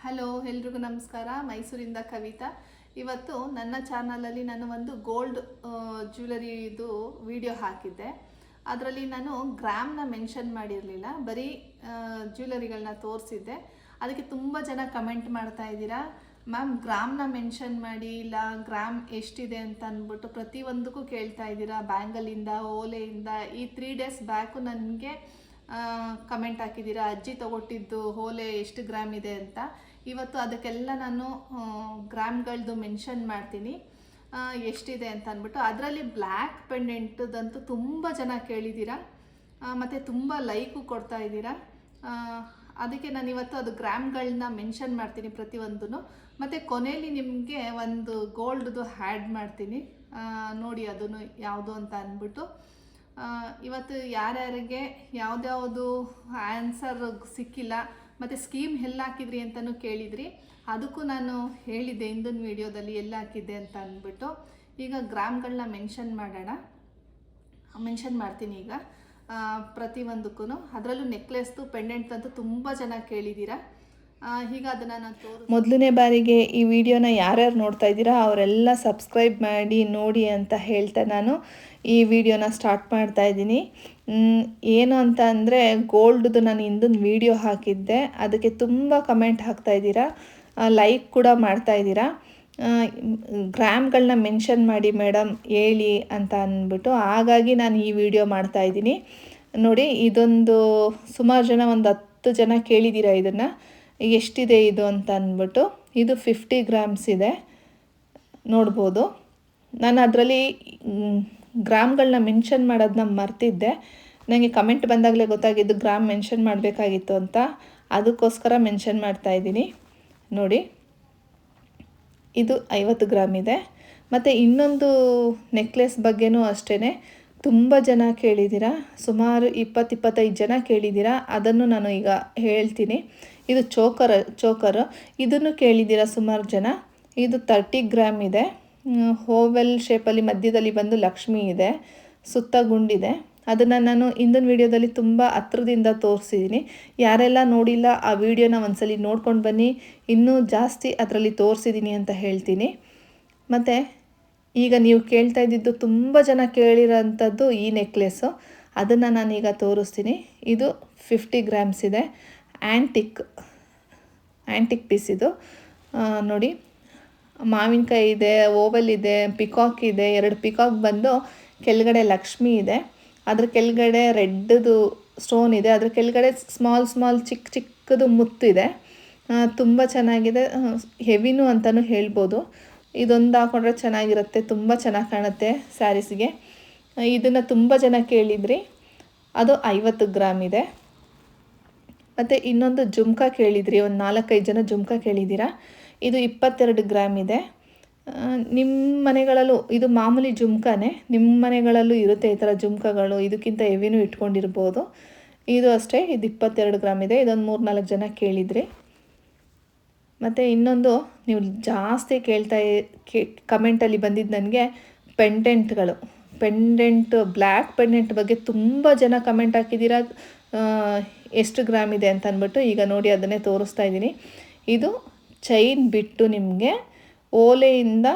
Hello ಎಲ್ರಿಗೂ ನಮಸ್ಕಾರ. ಮೈಸೂರಿಂದ ಕವಿತಾ. ಇವತ್ತು ನನ್ನ ಚಾನಲಲ್ಲಿ ನಾನು ಒಂದು ಗೋಲ್ಡ್ ಜ್ಯುವೆಲರಿದು ವಿಡಿಯೋ ಹಾಕಿದ್ದೆ. ಅದರಲ್ಲಿ ನಾನು ಗ್ರಾಮ್ನ ಮೆನ್ಷನ್ ಮಾಡಿರಲಿಲ್ಲ, ಬರೀ ಜ್ಯುವೆಲರಿಗಳನ್ನ ತೋರಿಸಿದ್ದೆ. ಅದಕ್ಕೆ ತುಂಬ ಜನ ಕಮೆಂಟ್ ಮಾಡ್ತಾ ಇದ್ದೀರಾ, ಮ್ಯಾಮ್ ಗ್ರಾಮ್ನ ಮೆನ್ಷನ್ ಮಾಡಿ, ಇಲ್ಲ ಗ್ರಾಮ್ ಎಷ್ಟಿದೆ ಅಂತ ಅಂದ್ಬಿಟ್ಟು ಪ್ರತಿಯೊಂದಕ್ಕೂ ಕೇಳ್ತಾ ಇದ್ದೀರಾ. ಬ್ಯಾಂಗಲಿಂದ, ಓಲೆಯಿಂದ. ಈ 3 ಡೇಸ್ ಬ್ಯಾಕು ನನಗೆ ಕಮೆಂಟ್ ಹಾಕಿದ್ದೀರಾ, ಅಜ್ಜಿ ತಗೊಟ್ಟಿದ್ದು ಓಲೆ ಎಷ್ಟು ಗ್ರಾಮ್ ಇದೆ ಅಂತ. ಇವತ್ತು ಅದಕ್ಕೆಲ್ಲ ನಾನು ಗ್ರಾಮ್ಗಳದ್ದು ಮೆನ್ಷನ್ ಮಾಡ್ತೀನಿ, ಎಷ್ಟಿದೆ ಅಂತ ಅಂದ್ಬಿಟ್ಟು. ಅದರಲ್ಲಿ ಬ್ಲ್ಯಾಕ್ ಪೆಂಡೆಂಟ್ದಂತೂ ತುಂಬ ಜನ ಕೇಳಿದ್ದೀರಾ, ಮತ್ತು ತುಂಬ ಲೈಕು ಕೊಡ್ತಾ ಇದ್ದೀರಾ. ಅದಕ್ಕೆ ನಾನು ಇವತ್ತು ಅದು ಗ್ರಾಮ್ಗಳನ್ನ ಮೆನ್ಷನ್ ಮಾಡ್ತೀನಿ ಪ್ರತಿಯೊಂದೂ. ಮತ್ತು ಕೊನೆಯಲ್ಲಿ ನಿಮಗೆ ಒಂದು ಗೋಲ್ಡ್ದು ಹ್ಯಾಡ್ ಮಾಡ್ತೀನಿ, ನೋಡಿ ಅದನ್ನು ಯಾವುದು ಅಂತ ಅಂದ್ಬಿಟ್ಟು. ಇವತ್ತು ಯಾರ್ಯಾರಿಗೆ ಯಾವುದ್ಯಾವುದು ಆನ್ಸರ್ ಸಿಕ್ಕಿಲ್ಲ ಮತ್ತು ಸ್ಕೀಮ್ ಎಲ್ಲಿ ಹಾಕಿದ್ರಿ ಅಂತಲೂ ಕೇಳಿದ್ರಿ. ಅದಕ್ಕೂ ನಾನು ಹೇಳಿದ್ದೆ ಹಿಂದಿನ ವೀಡಿಯೋದಲ್ಲಿ ಎಲ್ಲಿ ಹಾಕಿದ್ದೆ ಅಂತ ಅಂದ್ಬಿಟ್ಟು. ಈಗ ಗ್ರಾಮ್ಗಳನ್ನ ಮೆನ್ಷನ್ ಮಾಡ್ತೀನಿ ಈಗ ಪ್ರತಿಯೊಂದಕ್ಕೂ. ಅದರಲ್ಲೂ ನೆಕ್ಲೆಸ್ದು ಪೆಂಡೆಂಟ್ದಂತೂ ತುಂಬ ಜನ ಕೇಳಿದ್ದೀರಾ. ಈಗ ಅದನ್ನು ನಾನು ಮೊದಲನೇ ಬಾರಿಗೆ ಈ ವಿಡಿಯೋನ ಯಾರ್ಯಾರು ನೋಡ್ತಾ ಇದ್ದೀರಾ ಅವರೆಲ್ಲ ಸಬ್ಸ್ಕ್ರೈಬ್ ಮಾಡಿ ನೋಡಿ ಅಂತ ಹೇಳ್ತಾ ನಾನು ಈ ವಿಡಿಯೋನ ಸ್ಟಾರ್ಟ್ ಮಾಡ್ತಾ ಇದ್ದೀನಿ. ಏನು ಅಂತ ಅಂದರೆ, ಗೋಲ್ಡ್ದು ನಾನು ಹಿಂದೊಂದು ವಿಡಿಯೋ ಹಾಕಿದ್ದೆ, ಅದಕ್ಕೆ ತುಂಬ ಕಮೆಂಟ್ ಹಾಕ್ತಾ ಇದ್ದೀರಾ, ಲೈಕ್ ಕೂಡ ಮಾಡ್ತಾ ಇದ್ದೀರಾ. ಗ್ರಾಮ್ಗಳನ್ನ ಮೆನ್ಷನ್ ಮಾಡಿ ಮೇಡಮ್ ಹೇಳಿ ಅಂತ ಅಂದ್ಬಿಟ್ಟು, ಹಾಗಾಗಿ ನಾನು ಈ ವಿಡಿಯೋ ಮಾಡ್ತಾ ಇದ್ದೀನಿ. ನೋಡಿ, ಇದೊಂದು ಸುಮಾರು ಜನ, ಒಂದು 10 ಜನ ಕೇಳಿದ್ದೀರಾ ಇದನ್ನು, ಎಷ್ಟಿದೆ ಇದು ಅಂತ ಅಂದ್ಬಿಟ್ಟು. ಇದು 50 ಗ್ರಾಮ್ಸ್ ಇದೆ, ನೋಡ್ಬೋದು. ನಾನು ಅದರಲ್ಲಿ ಗ್ರಾಮ್ಗಳನ್ನ ಮೆನ್ಷನ್ ಮಾಡೋದನ್ನ ಮರ್ತಿದ್ದೆ. ನನಗೆ ಕಮೆಂಟ್ ಬಂದಾಗಲೇ ಗೊತ್ತಾಗಿದ್ದು ಗ್ರಾಮ್ ಮೆನ್ಷನ್ ಮಾಡಬೇಕಾಗಿತ್ತು ಅಂತ, ಅದಕ್ಕೋಸ್ಕರ ಮೆನ್ಷನ್ ಮಾಡ್ತಾ ಇದ್ದೀನಿ. ನೋಡಿ, ಇದು 50 ಗ್ರಾಮ್ ಇದೆ. ಮತ್ತು ಇನ್ನೊಂದು ನೆಕ್ಲೆಸ್ ಬಗ್ಗೆನೂ ಅಷ್ಟೇ ತುಂಬ ಜನ ಕೇಳಿದ್ದೀರಾ, ಸುಮಾರು 20-25 ಜನ ಕೇಳಿದ್ದೀರಾ. ಅದನ್ನು ನಾನು ಈಗ ಹೇಳ್ತೀನಿ. ಇದು ಚೋಕರ್, ಇದನ್ನು ಕೇಳಿದ್ದೀರಾ ಸುಮಾರು ಜನ. ಇದು 30 ಗ್ರಾಮ್ ಇದೆ, ಓವೆಲ್ ಶೇಪಲ್ಲಿ ಮಧ್ಯದಲ್ಲಿ ಬಂದು ಲಕ್ಷ್ಮಿ ಇದೆ, ಸುತ್ತ ಗುಂಡಿದೆ. ಅದನ್ನು ನಾನು ಹಿಂದಿನ ವೀಡಿಯೋದಲ್ಲಿ ತುಂಬ ಹತ್ರದಿಂದ ತೋರಿಸಿದ್ದೀನಿ. ಯಾರೆಲ್ಲ ನೋಡಿಲ್ಲ ಆ ವಿಡಿಯೋನ ಒಂದ್ಸಲಿ ನೋಡ್ಕೊಂಡು ಬನ್ನಿ, ಇನ್ನೂ ಜಾಸ್ತಿ ಅದರಲ್ಲಿ ತೋರಿಸಿದ್ದೀನಿ ಅಂತ ಹೇಳ್ತೀನಿ. ಮತ್ತು ಈಗ ನೀವು ಕೇಳ್ತಾ ಇದ್ದಿದ್ದು, ತುಂಬ ಜನ ಕೇಳಿರೋಂಥದ್ದು ಈ ನೆಕ್ಲೆಸ್ಸು, ಅದನ್ನು ನಾನೀಗ ತೋರಿಸ್ತೀನಿ. ಇದು 50 ಗ್ರಾಮ್ಸ್ ಇದೆ, ಆ್ಯಂಟಿಕ್ ಪೀಸ್ ಇದು. ನೋಡಿ, ಮಾವಿನಕಾಯಿ ಇದೆ, ಓವಲ್ ಇದೆ, ಪಿಕಾಕ್ ಇದೆ. 2 ಪಿಕಾಕ್ ಬಂದು ಕೆಳಗಡೆ ಲಕ್ಷ್ಮಿ ಇದೆ, ಅದ್ರ ಕೆಳಗಡೆ ರೆಡ್ದು ಸ್ಟೋನ್ ಇದೆ, ಅದ್ರ ಕೆಳಗಡೆ ಸ್ಮಾಲ್ ಚಿಕ್ಕದು ಮುತ್ತಿದೆ. ತುಂಬ ಚೆನ್ನಾಗಿದೆ, ಹೆವಿನೂ ಅಂತಲೂ ಹೇಳ್ಬೋದು. ಇದೊಂದು ಹಾಕೊಂಡ್ರೆ ಚೆನ್ನಾಗಿರುತ್ತೆ, ತುಂಬ ಚೆನ್ನಾಗಿ ಕಾಣುತ್ತೆ ಸ್ಯಾರೀಸ್ಗೆ. ಇದನ್ನು ತುಂಬ ಜನ ಕೇಳಿದ್ರಿ, ಅದು 50 ಗ್ರಾಮ್ ಇದೆ. ಮತ್ತು ಇನ್ನೊಂದು ಜುಮ್ಕಾ ಕೇಳಿದ್ರಿ, ಒಂದು 4-5 ಜನ ಜುಮ್ಕಾ ಕೇಳಿದ್ದೀರಾ. ಇದು 22 ಗ್ರಾಮ್ ಇದೆ. ನಿಮ್ಮ ಮನೆಗಳಲ್ಲೂ ಇದು ಮಾಮೂಲಿ ಜುಮ್ಕಾನೇ, ನಿಮ್ಮ ಮನೆಗಳಲ್ಲೂ ಇರುತ್ತೆ ಈ ಥರ ಜುಮ್ಕಾಗಳು, ಇದಕ್ಕಿಂತ ಹೆವಿನೂ ಇಟ್ಕೊಂಡಿರ್ಬೋದು. ಇದು ಅಷ್ಟೇ, ಇದು 22 ಗ್ರಾಮ್ ಇದೆ. ಇದೊಂದು 3-4 ಜನ ಕೇಳಿದ್ರಿ. ಮತ್ತು ಇನ್ನೊಂದು ನೀವು ಜಾಸ್ತಿ ಕಮೆಂಟಲ್ಲಿ ಬಂದಿದ್ದು ನನಗೆ ಪೆಂಡೆಂಟ್ ಬ್ಲ್ಯಾಕ್ ಪೆಂಡೆಂಟ್ ಬಗ್ಗೆ ತುಂಬ ಜನ ಕಮೆಂಟ್ ಹಾಕಿದ್ದೀರಾ, ಎಷ್ಟು ಗ್ರಾಮ್ ಇದೆ ಅಂತ ಅಂದ್ಬಿಟ್ಟು. ಈಗ ನೋಡಿ, ಅದನ್ನೇ ತೋರಿಸ್ತಾ ಇದ್ದೀನಿ. ಇದು ಚೈನ್ ಬಿಟ್ಟು ನಿಮಗೆ ಓಲೆಯಿಂದ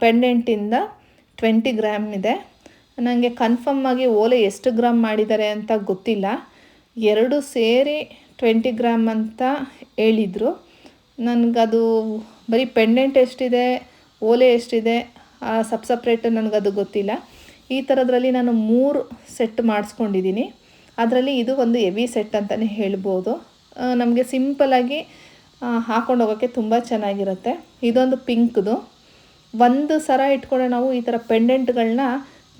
ಪೆಂಡೆಂಟಿಂದ 20 ಗ್ರಾಮ್ ಇದೆ. ನನಗೆ ಕನ್ಫರ್ಮ್ ಆಗಿ ಓಲೆ ಎಷ್ಟು ಗ್ರಾಮ್ ಮಾಡಿದ್ದಾರೆ ಅಂತ ಗೊತ್ತಿಲ್ಲ, 2 ಸೇರಿ 20 ಗ್ರಾಮ್ ಅಂತ ಹೇಳಿದರು. ನನಗದು ಬರೀ ಪೆಂಡೆಂಟ್ ಎಷ್ಟಿದೆ, ಓಲೆ ಎಷ್ಟಿದೆ, ಸಪ್ರೇಟ್ ನನಗದು ಗೊತ್ತಿಲ್ಲ. ಈ ಥರದ್ರಲ್ಲಿ ನಾನು 3 ಸೆಟ್ ಮಾಡಿಸ್ಕೊಂಡಿದ್ದೀನಿ. ಅದರಲ್ಲಿ ಇದು ಒಂದು ಹೆವಿ ಸೆಟ್ ಅಂತಲೇ ಹೇಳ್ಬೋದು. ನಮಗೆ ಸಿಂಪಲಾಗಿ ಹಾಕೊಂಡು ಹೋಗೋಕ್ಕೆ ತುಂಬ ಚೆನ್ನಾಗಿರುತ್ತೆ. ಇದೊಂದು ಪಿಂಕ್ದು. ಒಂದು ಸರ ಇಟ್ಕೊಂಡ್ರೆ ನಾವು ಈ ಥರ ಪೆಂಡೆಂಟ್ಗಳನ್ನ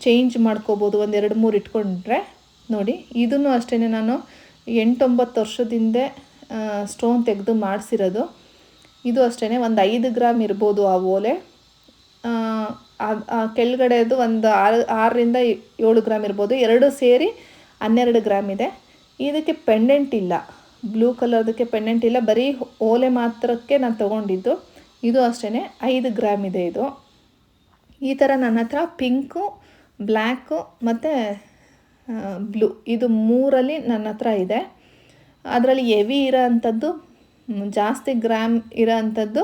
ಚೇಂಜ್ ಮಾಡ್ಕೋಬೋದು, 1-2-3 ಇಟ್ಕೊಂಡ್ರೆ. ನೋಡಿ, ಇದನ್ನು ಅಷ್ಟೇ ನಾನು 8-9 ವರ್ಷದಿಂದ ಸ್ಟೋನ್ ತೆಗೆದು ಮಾಡಿಸಿರೋದು. ಇದು ಅಷ್ಟೇ ಒಂದು 5 ಗ್ರಾಮ್ ಇರ್ಬೋದು ಆ ಓಲೆ. ಕೆಳಗಡೆದು ಒಂದು 6-7 ಗ್ರಾಮ್ ಇರ್ಬೋದು. 2 ಸೇರಿ 12 ಗ್ರಾಮ್ ಇದೆ. ಇದಕ್ಕೆ ಪೆಂಡೆಂಟ್ ಇಲ್ಲ, ಬ್ಲೂ ಕಲರ್ದಕ್ಕೆ ಪೆಂಡೆಂಟ್ ಇಲ್ಲ, ಬರೀ ಓಲೆ ಮಾತ್ರಕ್ಕೆ ನಾನು ತೊಗೊಂಡಿದ್ದು. ಇದು ಅಷ್ಟೇ 5 ಗ್ರಾಮ್ ಇದೆ ಇದು. ಈ ಥರ ನನ್ನ ಹತ್ರ ಪಿಂಕು, ಬ್ಲ್ಯಾಕು ಮತ್ತು ಬ್ಲೂ, ಇದು 3ರಲ್ಲಿ ನನ್ನ ಹತ್ರ ಇದೆ. ಅದರಲ್ಲಿ ಹೆವಿ ಇರೋ ಅಂಥದ್ದು ಜಾಸ್ತಿ ಗ್ರಾಮ್ ಇರೋ ಅಂಥದ್ದು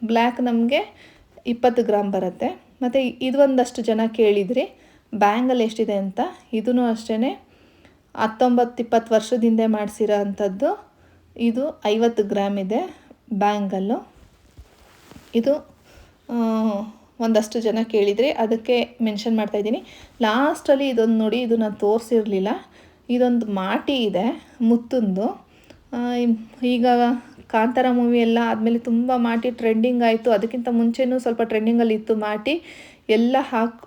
ಬ್ಲ್ಯಾಕ್ ನಮಗೆ 20 ಗ್ರಾಮ್ ಬರುತ್ತೆ. ಮತ್ತು ಇದು ಒಂದಷ್ಟು ಜನ ಕೇಳಿದ್ರಿ ಬ್ಯಾಂಗಲ್ ಎಷ್ಟಿದೆ ಅಂತ. ಇದೂ ಅಷ್ಟೇ 19-20 ವರ್ಷದ ಹಿಂದೆ ಮಾಡಿಸಿರೋ ಅಂಥದ್ದು. ಇದು 50 ಗ್ರಾಮ್ ಇದೆ ಬ್ಯಾಂಗಲ್ಲು. ಇದು ಒಂದಷ್ಟು ಜನ ಕೇಳಿದರೆ ಅದಕ್ಕೆ ಮೆನ್ಷನ್ ಮಾಡ್ತಾಯಿದ್ದೀನಿ. ಲಾಸ್ಟಲ್ಲಿ ಇದೊಂದು ನೋಡಿ, ಇದು ನಾನು ತೋರಿಸಿರಲಿಲ್ಲ. ಇದೊಂದು ಮಾಟಿ ಇದೆ ಮುತ್ತುಂದು. ಈಗ ಕಾಂತಾರ ಮೂವಿ ಎಲ್ಲ ಆದಮೇಲೆ ತುಂಬ ಮಾಟಿ ಟ್ರೆಂಡಿಂಗ್ ಆಯಿತು. ಅದಕ್ಕಿಂತ ಮುಂಚೆನೂ ಸ್ವಲ್ಪ ಟ್ರೆಂಡಿಂಗಲ್ಲಿ ಇತ್ತು ಮಾಟಿ, ಎಲ್ಲ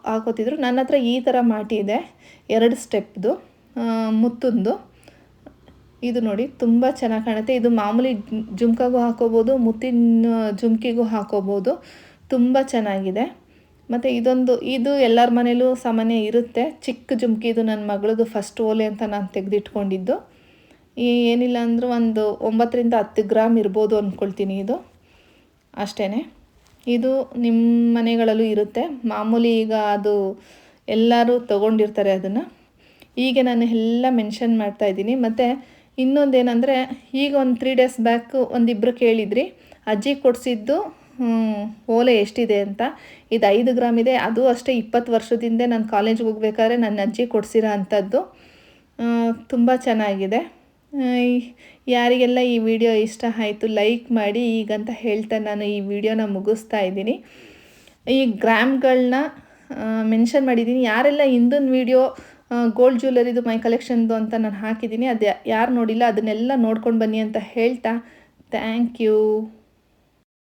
ಹಾಕೋತಿದ್ರು. ನನ್ನ ಹತ್ರ ಈ ಥರ ಮಾಟಿ ಇದೆ, 2 ಸ್ಟೆಪ್ದು ಮುತ್ತುಂದು. ಇದು ನೋಡಿ ತುಂಬ ಚೆನ್ನಾಗಿ ಕಾಣುತ್ತೆ. ಇದು ಮಾಮೂಲಿ ಜುಮ್ಕಾಗೂ ಹಾಕೋಬೋದು, ಮುತ್ತಿನ ಜುಮ್ಕಿಗೂ ಹಾಕೋಬೋದು. ತುಂಬ ಚೆನ್ನಾಗಿದೆ. ಮತ್ತು ಇದು ಎಲ್ಲರ ಮನೇಲೂ ಸಾಮಾನ್ಯ ಇರುತ್ತೆ. ಚಿಕ್ಕ ಜುಮ್ಕಿ, ಇದು ನನ್ನ ಮಗಳದು ಫಸ್ಟ್ ಓಲೆ ಅಂತ ನಾನು ತೆಗೆದಿಟ್ಕೊಂಡಿದ್ದು. ಏನಿಲ್ಲ ಅಂದರೂ ಒಂದು 9-10 ಗ್ರಾಮ್ ಇರ್ಬೋದು ಅಂದ್ಕೊಳ್ತೀನಿ. ಇದು ಅಷ್ಟೇ. ಇದು ನಿಮ್ಮ ಮನೆಗಳಲ್ಲೂ ಇರುತ್ತೆ ಮಾಮೂಲಿ. ಈಗ ಅದು ಎಲ್ಲರೂ ತೊಗೊಂಡಿರ್ತಾರೆ ಅದನ್ನು. ಈಗ ನಾನು ಎಲ್ಲ ಮೆನ್ಷನ್ ಮಾಡ್ತಾಯಿದ್ದೀನಿ. ಮತ್ತು ಇನ್ನೊಂದೇನೆಂದರೆ, ಈಗ ಒಂದು 3 ಡೇಸ್ ಬ್ಯಾಕು ಒಂದಿಬ್ಬರು ಕೇಳಿದ್ರಿ ಅಜ್ಜಿ ಕೊಡಿಸಿದ್ದು ಓಲೆ ಎಷ್ಟಿದೆ ಅಂತ. ಇದು 5 ಗ್ರಾಮ್ ಇದೆ. ಅದು ಅಷ್ಟೇ 20 ವರ್ಷದಿಂದ ನಾನು ಕಾಲೇಜ್ಗೆ ಹೋಗ್ಬೇಕಾದ್ರೆ ನನ್ನ ಅಜ್ಜಿ ಕೊಡಿಸಿರೋ ಅಂಥದ್ದು. ತುಂಬ ಚೆನ್ನಾಗಿದೆ. ಯಾರಿಗೆಲ್ಲ ಈ ವಿಡಿಯೋ ಇಷ್ಟ ಆಯಿತು ಲೈಕ್ ಮಾಡಿ. ಈಗಂತ ಹೇಳ್ತಾ ನಾನು ಈ ವಿಡಿಯೋನ ಮುಗಿಸ್ತಾ ಇದ್ದೀನಿ. ಈ ಗ್ರಾಮ್ಗಳನ್ನ ಮೆನ್ಷನ್ ಮಾಡಿದ್ದೀನಿ. ಯಾರೆಲ್ಲ ಹಿಂದಿನ ವಿಡಿಯೋ ಗೋಲ್ಡ್ ಜ್ಯುವೆಲರಿದು ಮೈ ಕಲೆಕ್ಷನ್ದು ಅಂತ ನಾನು ಹಾಕಿದ್ದೀನಿ, ಅದು ಯಾರು ನೋಡಿಲ್ಲ ಅದನ್ನೆಲ್ಲ ನೋಡ್ಕೊಂಡು ಬನ್ನಿ ಅಂತ ಹೇಳ್ತಾ ಥ್ಯಾಂಕ್ ಯು.